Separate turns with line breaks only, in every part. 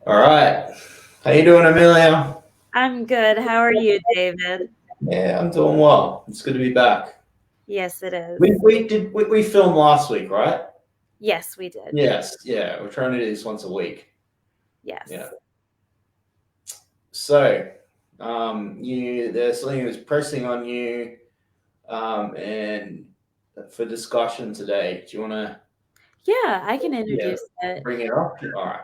All right. How you doing, Amelia?
I'm good. How are you, David?
Yeah, I'm doing well. It's good to be back.
Yes, it is.
We filmed last week, right?
Yes, we did.
Yes. Yeah, we're trying to do this once a week. Yeah.
Yes.
So, there's something that's pressing on you, and for discussion today. Do you want to,
Yeah, I can
yeah,
introduce it.
bring it up? All right.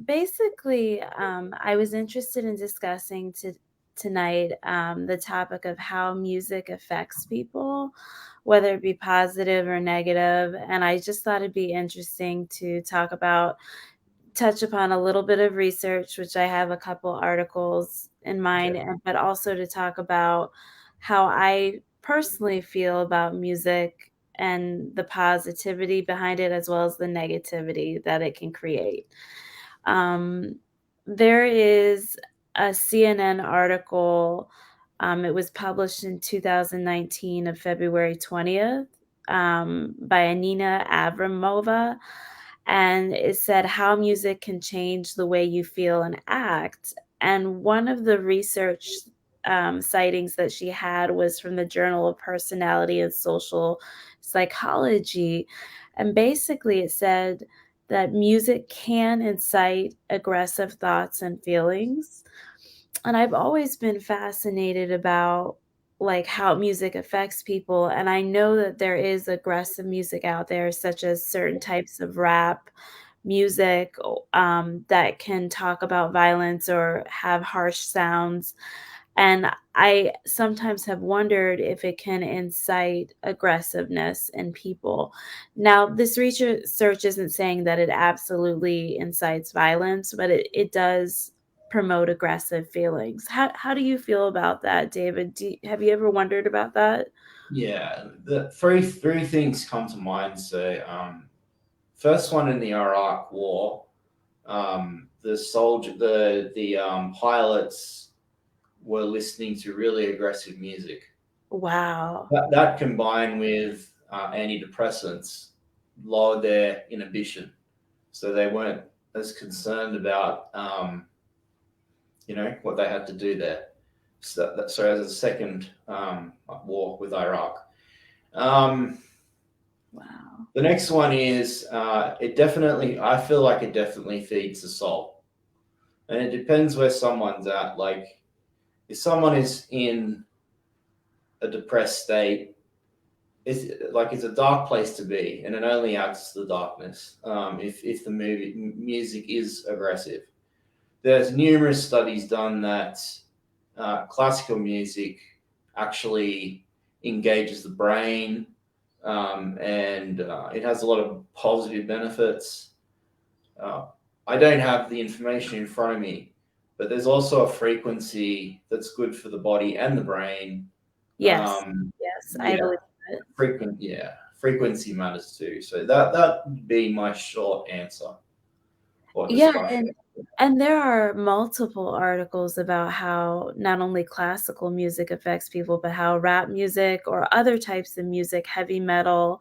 Basically, I was interested in discussing tonight the topic of how music affects people, whether it be positive or negative. And I just thought it'd be interesting to touch upon a little bit of research, which I have a couple articles in mind,
Okay.
but also to talk about how I personally feel about music and the positivity behind it, as well as the negativity that it can create. Um, there is a CNN article. It was published in 2019 of February 20th by Anina Avramova, and it said how music can change the way you feel and act. And one of the research sightings that she had was from the Journal of Personality and Social Psychology. And basically, it said that music can incite aggressive thoughts and feelings. And I've always been fascinated about like how music affects people, and I know that there is aggressive music out there, such as certain types of rap music that can talk about violence or have harsh sounds. And I sometimes have wondered if it can incite aggressiveness in people. Now, this research isn't saying that it absolutely incites violence, but it does promote aggressive feelings. How do you feel about that, David? Have you ever wondered about that?
Yeah. The three things come to mind. So, first one in the Iraq War, the pilots were listening to really aggressive music.
Wow.
That combined with antidepressants lowered their inhibition, so they weren't as concerned about what they had to do there. So as a second war with Iraq. Um,
Wow.
the next one is it definitely. I feel like it definitely feeds the soul, and it depends where someone's at. Like if someone is in a depressed state, it's a dark place to be, and it only adds to the darkness. If the music is aggressive, there's numerous studies done that classical music actually engages the brain, and it has a lot of positive benefits. Uh, I don't have the information in front of me, but there's also a frequency that's good for the body and the brain.
Yes.
Um,
Yes, I
yeah,
believe it.
frequency matters too. So that would be my short answer or
Yeah,
discussion.
and there are multiple articles about how not only classical music affects people, but how rap music or other types of music, heavy metal,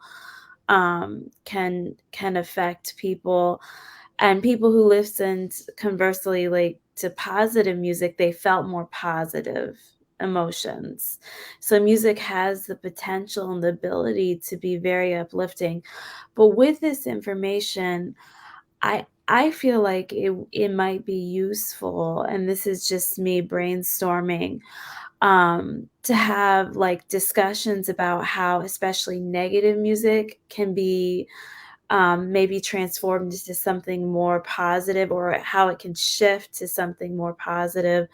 can affect people. And people who listened conversely, like to positive music, they felt more positive emotions. So music has the potential and the ability to be very uplifting. But with this information, I feel like it might be useful, and this is just me brainstorming, to have like discussions about how especially negative music can be maybe transformed into something more positive, or how it can shift to something more positive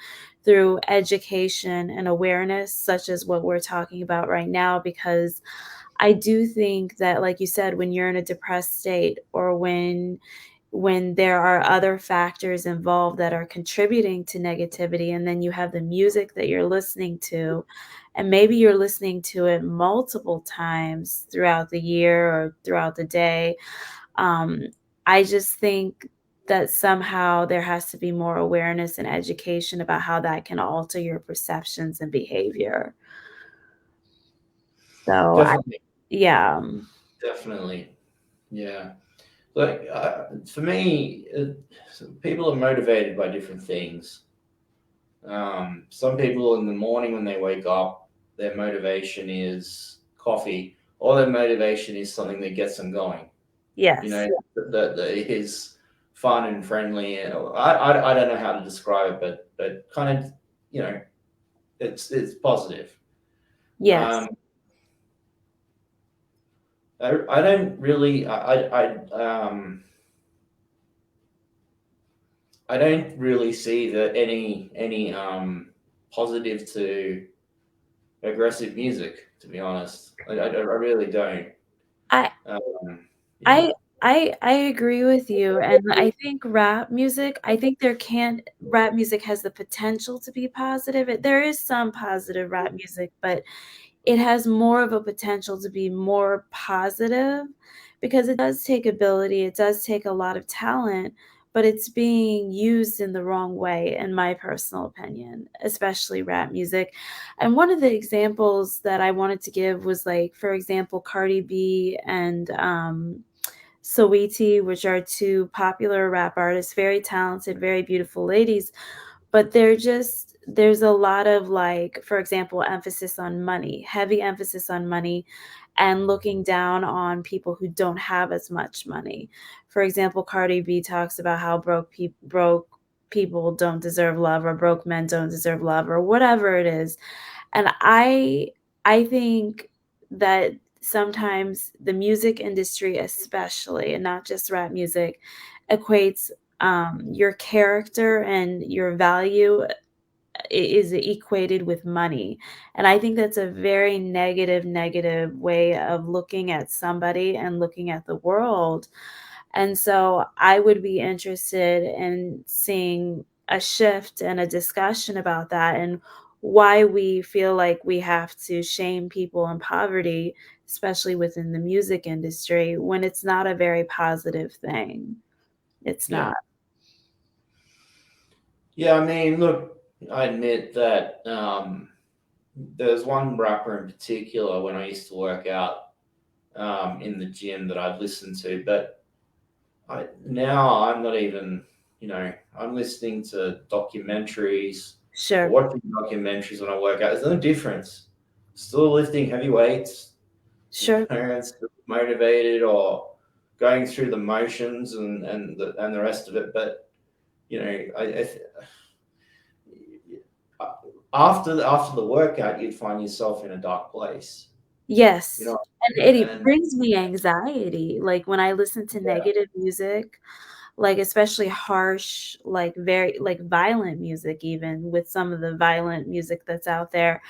through education and awareness, such as what we're talking about right now. Because I do think that, like you said, when you're in a depressed state, or when there are other factors involved that are contributing to negativity, and then you have the music that you're listening to, and maybe you're listening to it multiple times throughout the year or throughout the day, um, I just think that somehow there has to be more awareness and education about how that can alter your perceptions and behavior. So
Definitely,
yeah.
definitely, yeah. Like for me, people are motivated by different things. Some people in the morning when they wake up, their motivation is coffee, or their motivation is something that gets them going. You know,
Yes.
that is fun and friendly. I don't know how to describe it, but kind of, you know, it's positive.
Yes.
Um, I don't really I don't really see that any positive to aggressive music. To be honest, I really don't.
I
Um, yeah,
I agree with you, and I think rap music has the potential to be positive. There is some positive rap music, but it has more of a potential to be more positive because it does take ability, it does take a lot of talent, but it's being used in the wrong way, in my personal opinion, especially rap music. And one of the examples that I wanted to give was like, for example, Cardi B and Saweetie, which are two popular rap artists, very talented, very beautiful ladies, but there's a lot of, like, for example, emphasis on money, heavy emphasis on money, and looking down on people who don't have as much money. For example, Cardi B talks about how broke people don't deserve love, or broke men don't deserve love, or whatever it is. And I think that sometimes the music industry especially, and not just rap music, equates, your character and your value is equated with money. And I think that's a very negative way of looking at somebody and looking at the world. And so I would be interested in seeing a shift and a discussion about that, and why we feel like we have to shame people in poverty, especially within the music industry, when it's not a very positive thing. It's
yeah,
not.
yeah. I mean, look, I admit that there's one rapper in particular when I used to work out in the gym that I'd listen to, but now I'm not even, you know, I'm listening to documentaries or
Sure,
watching documentaries when I work out. There's no difference. Still lifting heavy weights, you
sure.
know, and still motivated or going through the motions and the rest of it. But you know, after the workout, you'd find yourself in a dark place. You
Yes,
know,
and it
and
brings me anxiety, like, when I listen to
yeah,
negative music, like, especially harsh, like, very like, violent music even, with some of the violent music that's out there,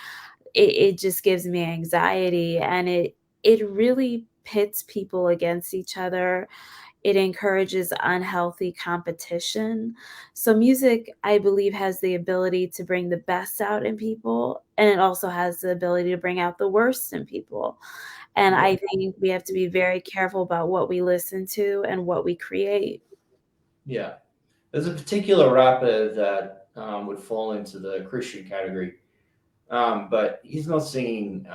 it just gives me anxiety, and it really pits people against each other. It encourages unhealthy competition. So music, I believe, has the ability to bring the best out in people, and it also has the ability to bring out the worst in people. And
yeah,
I think we have to be very careful about what we listen to and what we create.
yeah. There's a particular rapper that would fall into the Christian category, but he's not singing.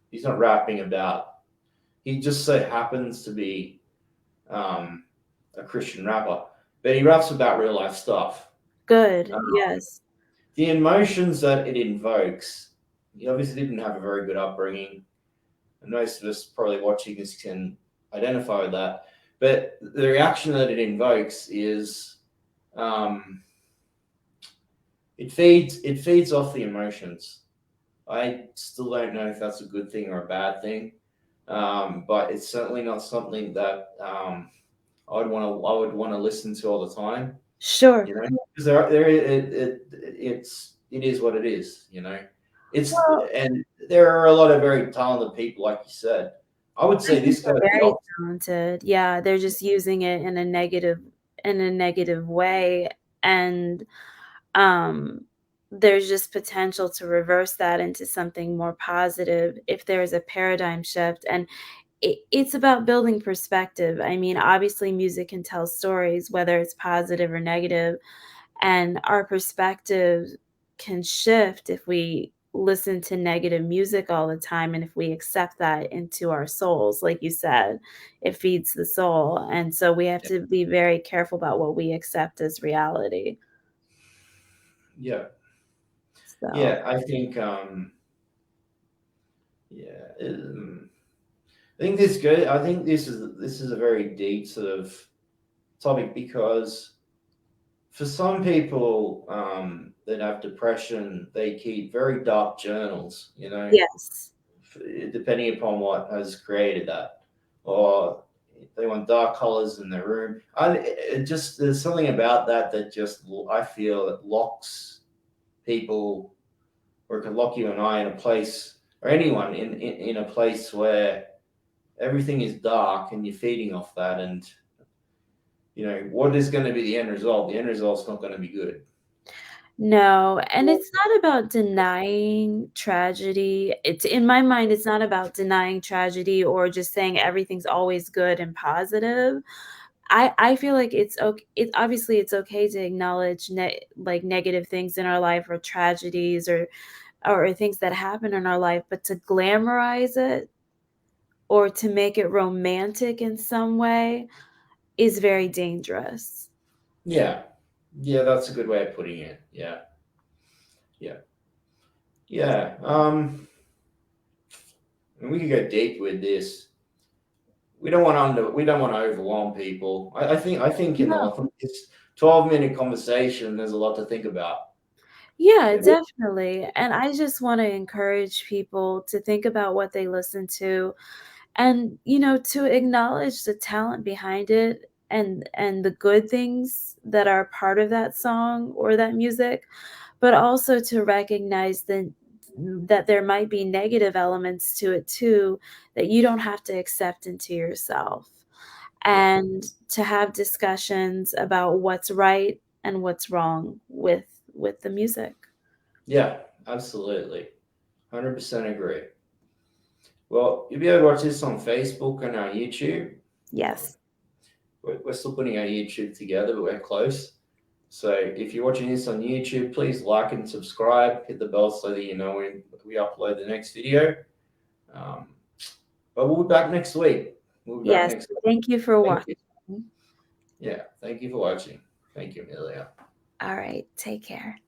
He's not rapping about. He just so happens to be um, a Christian rapper, but he raps about real life stuff.
Good,
Um,
yes.
the emotions that it invokes. He obviously didn't have a very good upbringing, and most of us probably watching this can identify with that. But the reaction that it invokes is um, it feeds off the emotions. I still don't know if that's a good thing or a bad thing, but it's certainly not something that I would want to listen to all the time.
Sure.
You know, because it is what it is. You know, it's
Well,
and there are a lot of very talented people, like you said. I would
I
say
think
this goes
they're
the
very
opposite.
talented. Yeah, they're just using it in a negative way, and um, there's just potential to reverse that into something more positive if there's a paradigm shift. And it's about building perspective. I mean, obviously, music can tell stories, whether it's positive or negative, and our perspective can shift if we listen to negative music all the time, and if we accept that into our souls, like you said, it feeds the soul, and so we have
Yeah.
to be very careful about what we accept as reality.
Yeah.
So
Yeah. I think. Yeah. I think this good. I think this is a very deep sort of topic because for some people that have depression, they keep very dark journals.
yes.
Depending upon what has created that, or they want dark colors in their room. It just there's something about that that just I feel it locks people, or it can lock you and I in a place, or anyone in a place where everything is dark and you're feeding off that, and what is going to be the end result? The end result's not going to be good.
No, and it's not about denying tragedy. It's in my mind, it's not about denying tragedy or just saying everything's always good and positive. I feel like it's okay. It's okay to acknowledge like negative things in our life or tragedies or things that happen in our life, but to glamorize it or to make it romantic in some way is very dangerous.
Yeah, yeah, that's a good way of putting it. Yeah, yeah, yeah. And we could go deep with this. We don't want to overwhelm people. I think in
No.
this 12-minute conversation, there's a lot to think about.
Yeah,
Yeah,
definitely. And I just want to encourage people to think about what they listen to and to acknowledge the talent behind it and the good things that are part of that song or that music, but also to recognize that there might be negative elements to it too that you don't have to accept into yourself,
yeah,
and to have discussions about what's right and what's wrong with the music.
yeah, absolutely, 100% agree. Well, you'll be able to watch this on Facebook and our YouTube. Um,
Yes.
we're still putting our YouTube together, but we're close. So if you're watching this on YouTube, please like and subscribe. Hit the bell so that you know when we upload the next video. Um, but we'll be back next week. We'll be back
Yes.
next week.
Thank you for
Thank
watching.
you. Yeah, thank you for watching. Thank you, Amelia.
All right. Take care.